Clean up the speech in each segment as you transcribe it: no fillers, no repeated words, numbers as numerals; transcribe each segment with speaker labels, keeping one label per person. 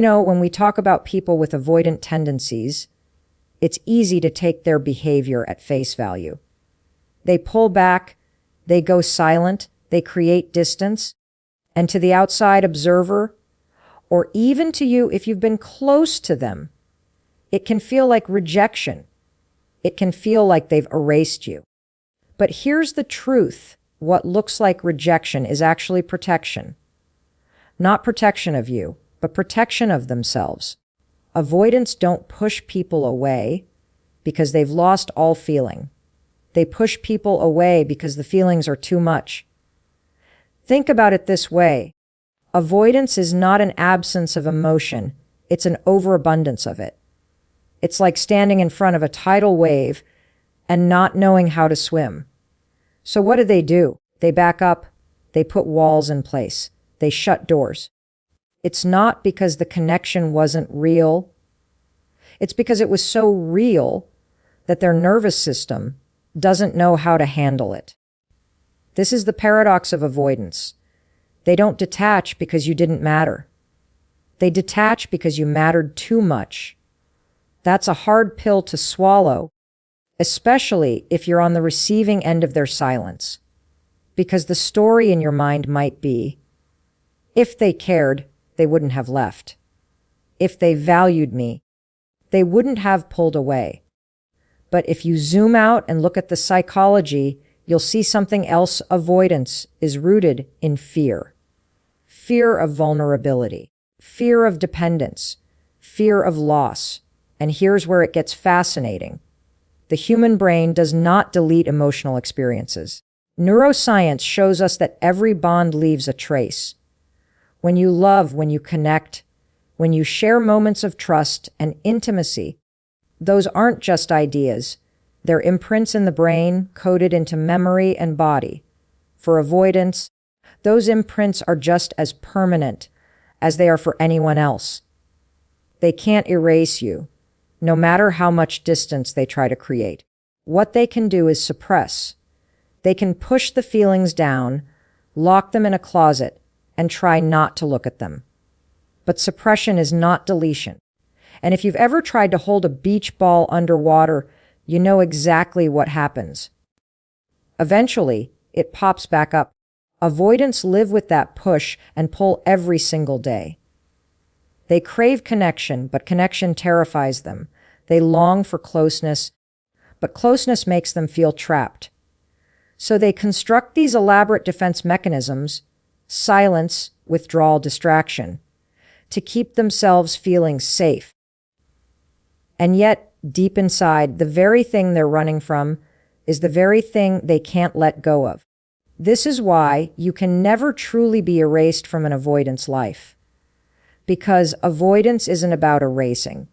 Speaker 1: When we talk about people with avoidant tendencies, it's easy to take their behavior at face value. They pull back, they go silent, they create distance, and to the outside observer, or even to you if you've been close to them, it can feel like rejection. It can feel like they've erased you. But here's the truth. What looks like rejection is actually protection. Not protection of you, but protection of themselves. Avoidants don't push people away because they've lost all feeling. They push people away because the feelings are too much. Think about it this way. Avoidance is not an absence of emotion. It's an overabundance of it. It's like standing in front of a tidal wave and not knowing how to swim. So what do? They back up. They put walls in place. They shut doors. It's not because the connection wasn't real. It's because it was so real that their nervous system doesn't know how to handle it. This is the paradox of avoidance. They don't detach because you didn't matter. They detach because you mattered too much. That's a hard pill to swallow, especially if you're on the receiving end of their silence. Because the story in your mind might be, if they cared, they wouldn't have left. If they valued me, they wouldn't have pulled away. But if you zoom out and look at the psychology, you'll see something else. Avoidance is rooted in fear. Fear of vulnerability, fear of dependence, fear of loss. And here's where it gets fascinating. The human brain does not delete emotional experiences. Neuroscience shows us that every bond leaves a trace. When you love, when you connect, when you share moments of trust and intimacy, those aren't just ideas. They're imprints in the brain, coded into memory and body. For avoidance, those imprints are just as permanent as they are for anyone else. They can't erase you, no matter how much distance they try to create. What they can do is suppress. They can push the feelings down, lock them in a closet, and try not to look at them. But suppression is not deletion. And if you've ever tried to hold a beach ball underwater, you know exactly what happens. Eventually, it pops back up. Avoidants live with that push and pull every single day. They crave connection, but connection terrifies them. They long for closeness, but closeness makes them feel trapped. So they construct these elaborate defense mechanisms, silence, withdrawal, distraction, to keep themselves feeling safe. And yet, deep inside, the very thing they're running from is the very thing they can't let go of. This is why you can never truly be erased from an avoidance life. Because avoidance isn't about erasing.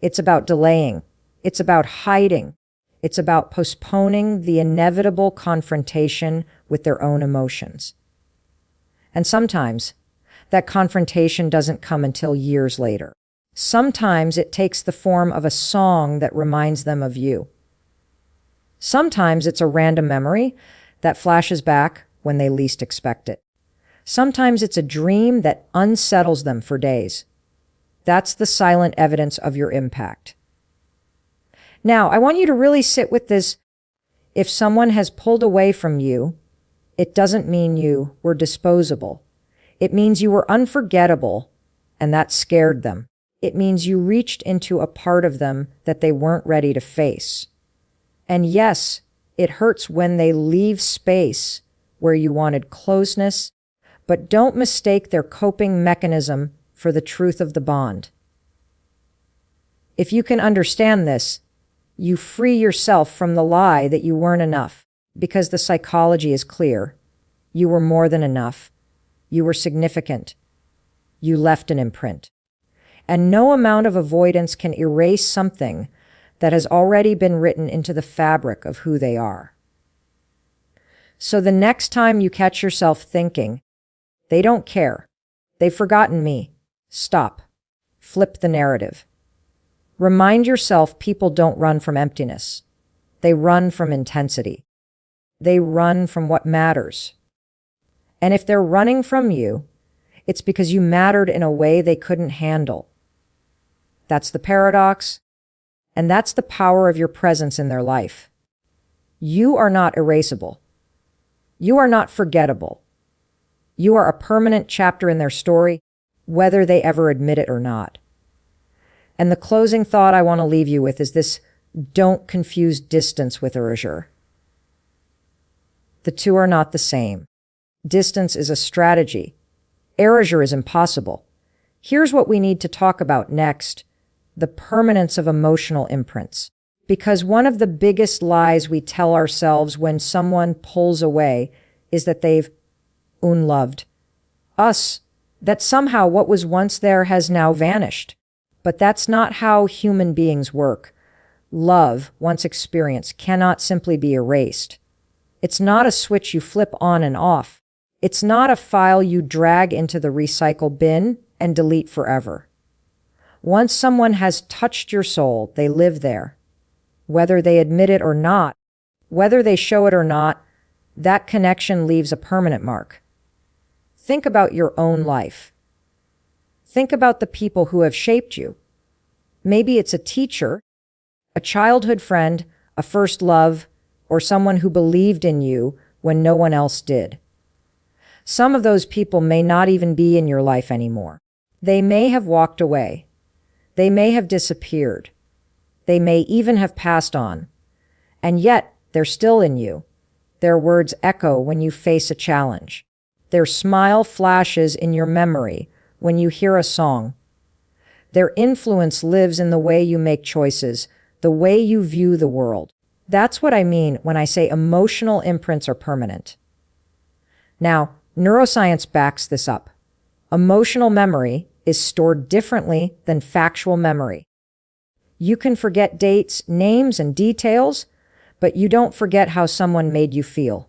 Speaker 1: It's about delaying. It's about hiding. It's about postponing the inevitable confrontation with their own emotions. And sometimes that confrontation doesn't come until years later. Sometimes it takes the form of a song that reminds them of you. Sometimes it's a random memory that flashes back when they least expect it. Sometimes it's a dream that unsettles them for days. That's the silent evidence of your impact. Now, I want you to really sit with this. If someone has pulled away from you, it doesn't mean you were disposable. It means you were unforgettable, and that scared them. It means you reached into a part of them that they weren't ready to face. And yes, it hurts when they leave space where you wanted closeness, but don't mistake their coping mechanism for the truth of the bond. If you can understand this, you free yourself from the lie that you weren't enough, because the psychology is clear. You were more than enough. You were significant. You left an imprint. And no amount of avoidance can erase something that has already been written into the fabric of who they are. So the next time you catch yourself thinking, they don't care, they've forgotten me, stop. Flip the narrative. Remind yourself people don't run from emptiness. They run from intensity. They run from what matters. And if they're running from you, It's because you mattered in a way they couldn't handle. That's the paradox, and that's the power of your presence in their life. You are not erasable. You are not forgettable. You are a permanent chapter in their story, whether they ever admit it or not. And the closing thought I want to leave you with is this: don't confuse distance with erasure. The two are not the same. Distance is a strategy. Erasure is impossible. Here's what we need to talk about next: the permanence of emotional imprints. Because one of the biggest lies we tell ourselves when someone pulls away is that they've unloved us, that somehow what was once there has now vanished. But that's not how human beings work. Love, once experienced, cannot simply be erased. It's not a switch you flip on and off. It's not a file you drag into the recycle bin and delete forever. Once someone has touched your soul, they live there. Whether they admit it or not, whether they show it or not, that connection leaves a permanent mark. Think about your own life. Think about the people who have shaped you. Maybe it's a teacher, a childhood friend, a first love, or someone who believed in you when no one else did. Some of those people may not even be in your life anymore. They may have walked away. They may have disappeared. They may even have passed on. And yet, they're still in you. Their words echo when you face a challenge. Their smile flashes in your memory when you hear a song. Their influence lives in the way you make choices, the way you view the world. That's what I mean when I say emotional imprints are permanent. Now, neuroscience backs this up. Emotional memory is stored differently than factual memory. You can forget dates, names, and details, but you don't forget how someone made you feel.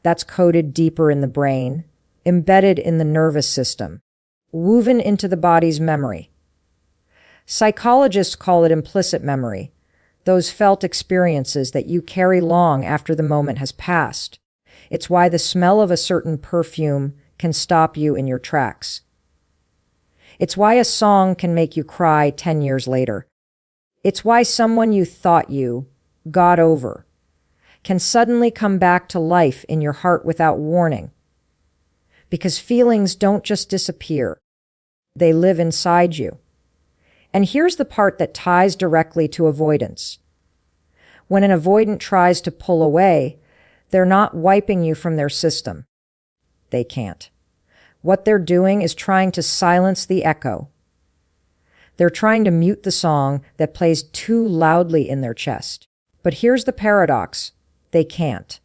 Speaker 1: That's coded deeper in the brain, embedded in the nervous system, woven into the body's memory. Psychologists call it implicit memory, those felt experiences that you carry long after the moment has passed. It's why the smell of a certain perfume can stop you in your tracks. It's why a song can make you cry 10 years later. It's why someone you thought you got over can suddenly come back to life in your heart without warning. Because feelings don't just disappear. They live inside you. And here's the part that ties directly to avoidance. When an avoidant tries to pull away, they're not wiping you from their system. They can't. What they're doing is trying to silence the echo. They're trying to mute the song that plays too loudly in their chest. But here's the paradox. They can't.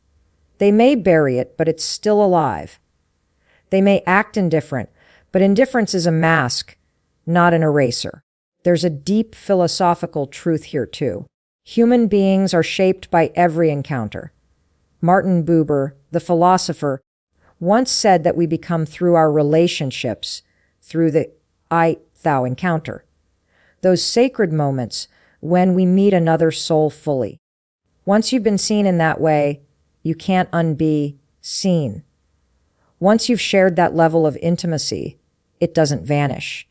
Speaker 1: They may bury it, but it's still alive. They may act indifferent, but indifference is a mask, not an eraser. There's a deep philosophical truth here too. Human beings are shaped by every encounter. Martin Buber, the philosopher, once said that we become through our relationships, through the I-thou encounter. Those sacred moments when we meet another soul fully. Once you've been seen in that way, you can't unbe seen. Once you've shared that level of intimacy, it doesn't vanish.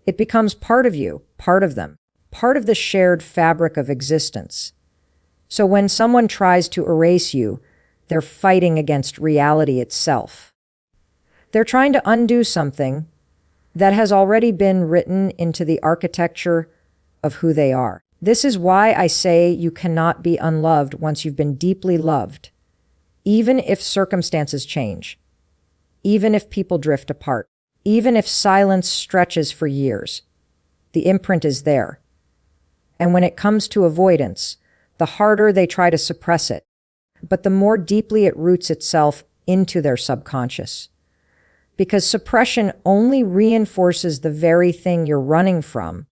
Speaker 1: It becomes part of you, part of them, part of the shared fabric of existence. So when someone tries to erase you, they're fighting against reality itself. They're trying to undo something that has already been written into the architecture of who they are. This is why I say you cannot be unloved once you've been deeply loved, even if circumstances change, even if people drift apart, even if silence stretches for years. The imprint is there. And when it comes to avoidance, the harder they try to suppress it, but the more deeply it roots itself into their subconscious. Because suppression only reinforces the very thing you're running from.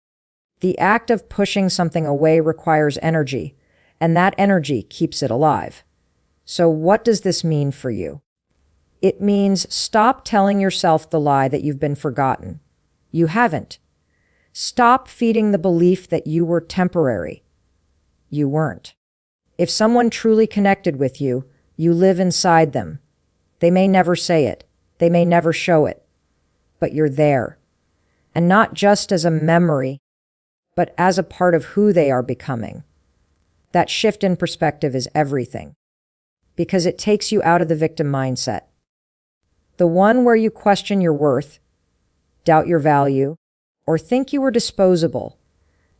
Speaker 1: The act of pushing something away requires energy, and that energy keeps it alive. So what does this mean for you? It means stop telling yourself the lie that you've been forgotten. You haven't. Stop feeding the belief that you were temporary. You weren't. If someone truly connected with you, you live inside them. They may never say it. They may never show it. but you're there. And not just as a memory, but as a part of who they are becoming. That shift in perspective is everything, because it takes you out of the victim mindset. The one where you question your worth, doubt your value, or think you were disposable,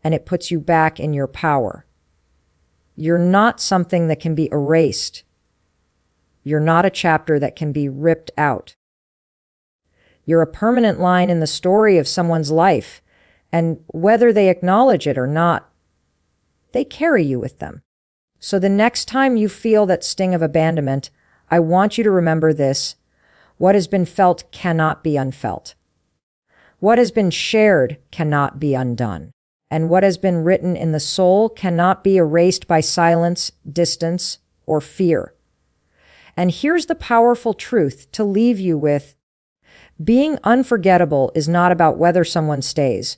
Speaker 1: and it puts you back in your power. You're not something that can be erased. You're not a chapter that can be ripped out. You're a permanent line in the story of someone's life, and whether they acknowledge it or not, they carry you with them. So the next time you feel that sting of abandonment, I want you to remember this: what has been felt cannot be unfelt. What has been shared cannot be undone. And what has been written in the soul cannot be erased by silence, distance, or fear. And here's the powerful truth to leave you with: being unforgettable is not about whether someone stays.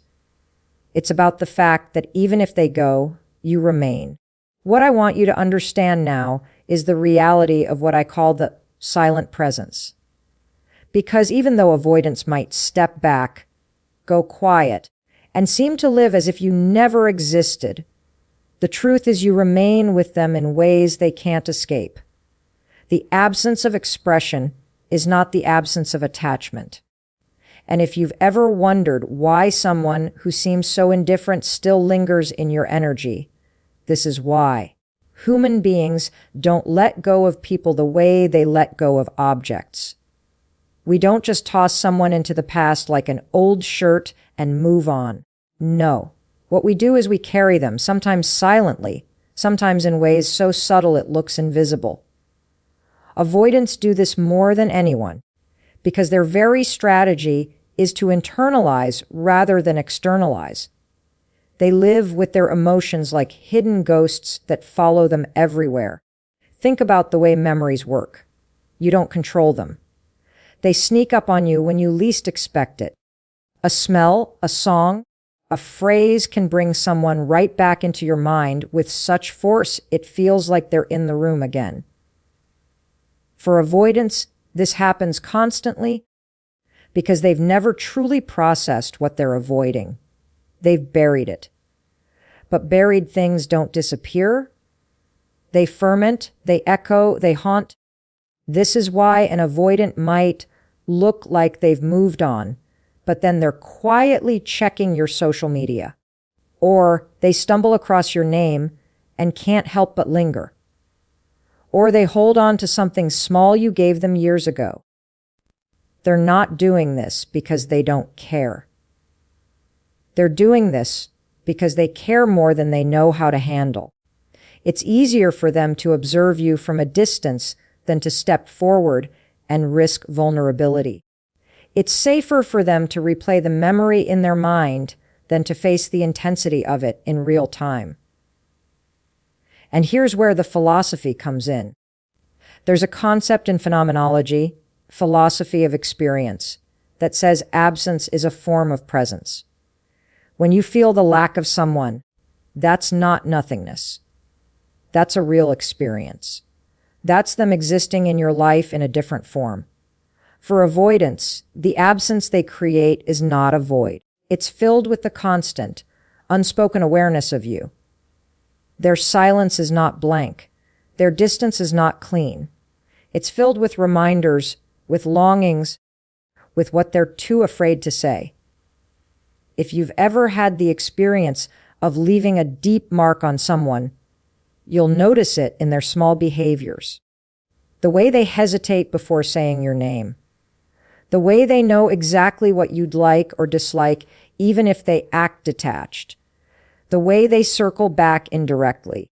Speaker 1: It's about the fact that even if they go, you remain. What I want you to understand now is the reality of what I call the silent presence. Because even though avoidance might step back, go quiet, and seem to live as if you never existed, the truth is you remain with them in ways they can't escape. The absence of expression is not the absence of attachment. And if you've ever wondered why someone who seems so indifferent still lingers in your energy, this is why. Human beings don't let go of people the way they let go of objects. We don't just toss someone into the past like an old shirt and move on. No. What we do is we carry them, sometimes silently, sometimes in ways so subtle it looks invisible. Avoidants do this more than anyone, because their very strategy is to internalize rather than externalize. They live with their emotions like hidden ghosts that follow them everywhere. Think about the way memories work. You don't control them. They sneak up on you when you least expect it. A smell, a song, a phrase can bring someone right back into your mind with such force it feels like they're in the room again. For avoidants, this happens constantly because they've never truly processed what they're avoiding. They've buried it. But buried things don't disappear. They ferment, they echo, they haunt. This is why an avoidant might look like they've moved on, but then they're quietly checking your social media. Or they stumble across your name and can't help but linger. Or they hold on to something small you gave them years ago. They're not doing this because they don't care. They're doing this because they care more than they know how to handle. It's easier for them to observe you from a distance than to step forward and risk vulnerability. It's safer for them to replay the memory in their mind than to face the intensity of it in real time. And here's where the philosophy comes in. There's a concept in phenomenology, philosophy of experience, that says absence is a form of presence. When you feel the lack of someone, that's not nothingness. That's a real experience. That's them existing in your life in a different form. For avoidance, the absence they create is not a void. It's filled with the constant, unspoken awareness of you. Their silence is not blank. Their distance is not clean. It's filled with reminders, with longings, with what they're too afraid to say. If you've ever had the experience of leaving a deep mark on someone, you'll notice it in their small behaviors. The way they hesitate before saying your name. The way they know exactly what you'd like or dislike, even if they act detached. The way they circle back indirectly.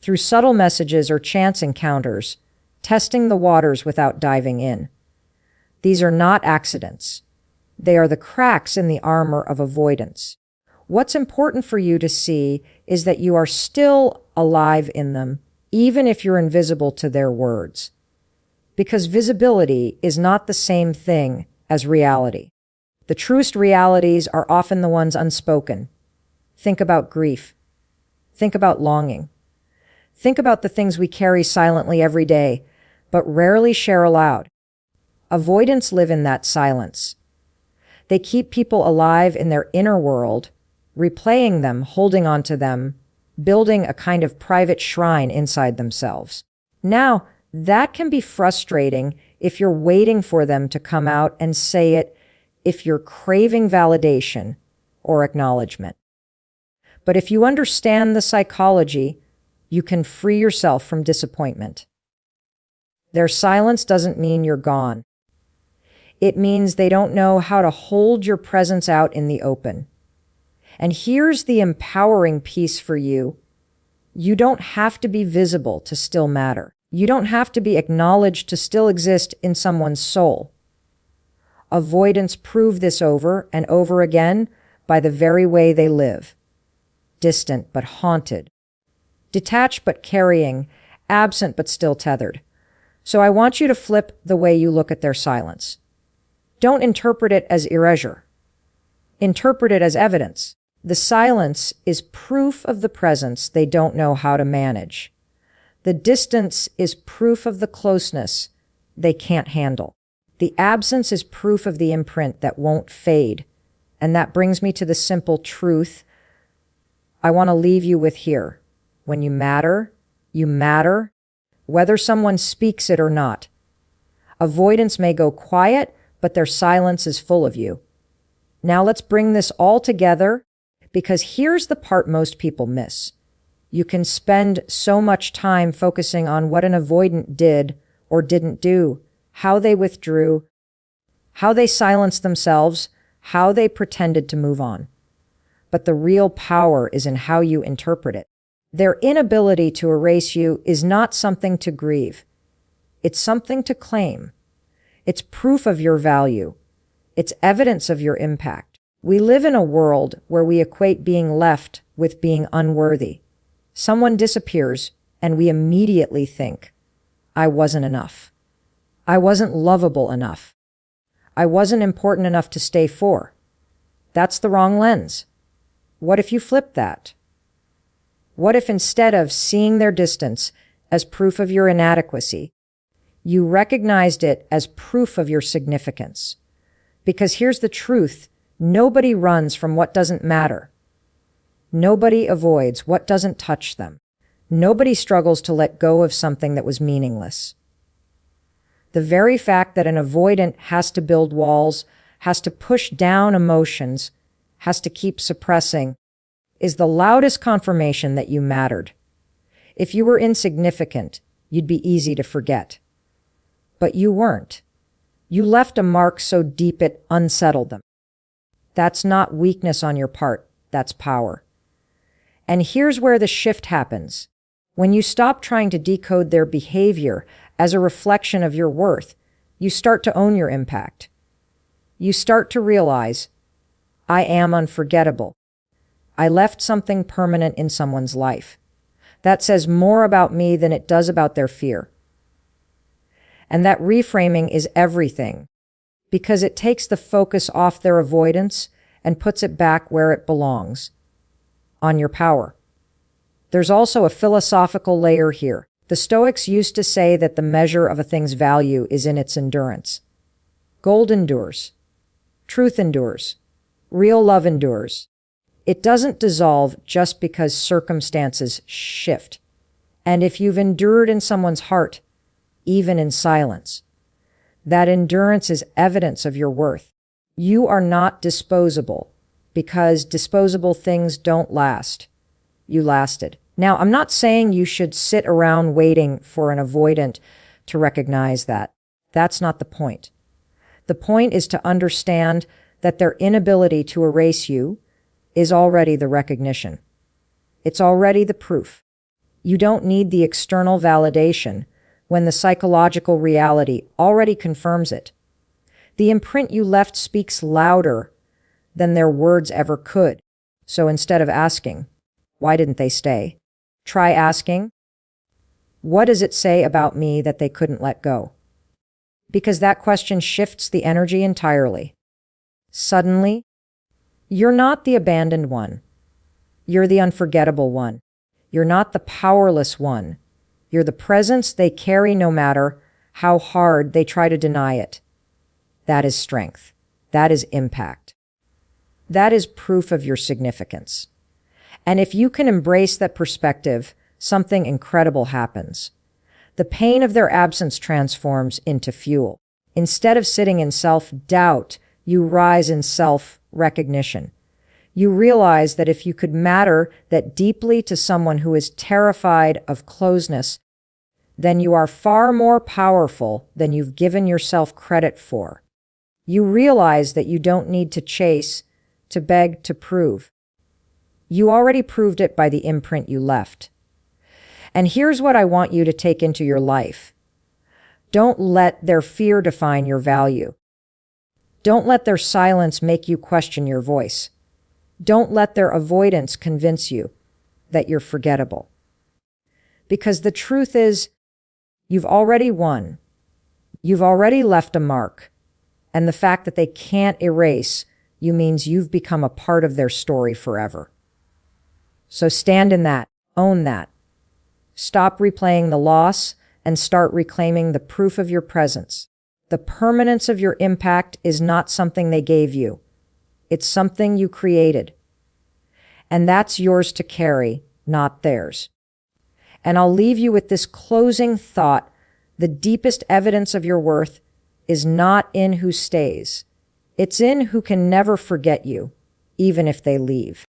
Speaker 1: Through subtle messages or chance encounters, testing the waters without diving in. These are not accidents. They are the cracks in the armor of avoidance. What's important for you to see is that you are still alive in them, even if you're invisible to their words. Because visibility is not the same thing as reality. The truest realities are often the ones unspoken. Think about grief. Think about longing. Think about the things we carry silently every day, but rarely share aloud. Avoidants live in that silence. They keep people alive in their inner world, replaying them, holding on to them, building a kind of private shrine inside themselves. Now, that can be frustrating if you're waiting for them to come out and say it, if you're craving validation or acknowledgement. But if you understand the psychology, you can free yourself from disappointment. Their silence doesn't mean you're gone. It means they don't know how to hold your presence out in the open. And here's the empowering piece for you. You don't have to be visible to still matter. You don't have to be acknowledged to still exist in someone's soul. Avoidants prove this over and over again by the very way they live. Distant but haunted. Detached but carrying. Absent but still tethered. So I want you to flip the way you look at their silence. Don't interpret it as erasure. Interpret it as evidence. The silence is proof of the presence they don't know how to manage. The distance is proof of the closeness they can't handle. The absence is proof of the imprint that won't fade. And that brings me to the simple truth I want to leave you with here. When you matter, whether someone speaks it or not. Avoidants may go quiet, but their silence is full of you. Now let's bring this all together, because here's the part most people miss. You can spend so much time focusing on what an avoidant did or didn't do, how they withdrew, how they silenced themselves, how they pretended to move on. But the real power is in how you interpret it. Their inability to erase you is not something to grieve. It's something to claim. It's proof of your value. It's evidence of your impact. We live in a world where we equate being left with being unworthy. Someone disappears, and we immediately think, I wasn't enough. I wasn't lovable enough. I wasn't important enough to stay for. That's the wrong lens. What if you flip that? What if instead of seeing their distance as proof of your inadequacy, you recognized it as proof of your significance? Because here's the truth. Nobody runs from what doesn't matter. Nobody avoids what doesn't touch them. Nobody struggles to let go of something that was meaningless. The very fact that an avoidant has to build walls, has to push down emotions, has to keep suppressing, is the loudest confirmation that you mattered. If you were insignificant, you'd be easy to forget. But you weren't. You left a mark so deep it unsettled them. That's not weakness on your part, that's power. And here's where the shift happens. When you stop trying to decode their behavior as a reflection of your worth, you start to own your impact. You start to realize, I am unforgettable. I left something permanent in someone's life. That says more about me than it does about their fear. And that reframing is everything, because it takes the focus off their avoidance and puts it back where it belongs, on your power. There's also a philosophical layer here. The Stoics used to say that the measure of a thing's value is in its endurance. Gold endures. Truth endures. Real love endures. It doesn't dissolve just because circumstances shift. And if you've endured in someone's heart, even in silence, that endurance is evidence of your worth. You are not disposable, because disposable things don't last. You lasted. Now, I'm not saying you should sit around waiting for an avoidant to recognize that. That's not the point. The point is to understand that their inability to erase you is already the recognition. It's already the proof. You don't need the external validation when the psychological reality already confirms it. The imprint you left speaks louder than their words ever could. So instead of asking, why didn't they stay? Try asking, what does it say about me that they couldn't let go? Because that question shifts the energy entirely. Suddenly, you're not the abandoned one. You're the unforgettable one. You're not the powerless one. You're the presence they carry no matter how hard they try to deny it. That is strength. That is impact. That is proof of your significance. And if you can embrace that perspective, something incredible happens. The pain of their absence transforms into fuel. Instead of sitting in self-doubt, you rise in self-recognition. You realize that if you could matter that deeply to someone who is terrified of closeness, then you are far more powerful than you've given yourself credit for. You realize that you don't need to chase, to beg, to prove. You already proved it by the imprint you left. And here's what I want you to take into your life. Don't let their fear define your value. Don't let their silence make you question your voice. Don't let their avoidance convince you that you're forgettable. Because the truth is, you've already won. You've already left a mark. And the fact that they can't erase you means you've become a part of their story forever. So stand in that, own that. Stop replaying the loss and start reclaiming the proof of your presence. The permanence of your impact is not something they gave you. It's something you created. And that's yours to carry, not theirs. And I'll leave you with this closing thought. The deepest evidence of your worth is not in who stays. It's in who can never forget you, even if they leave.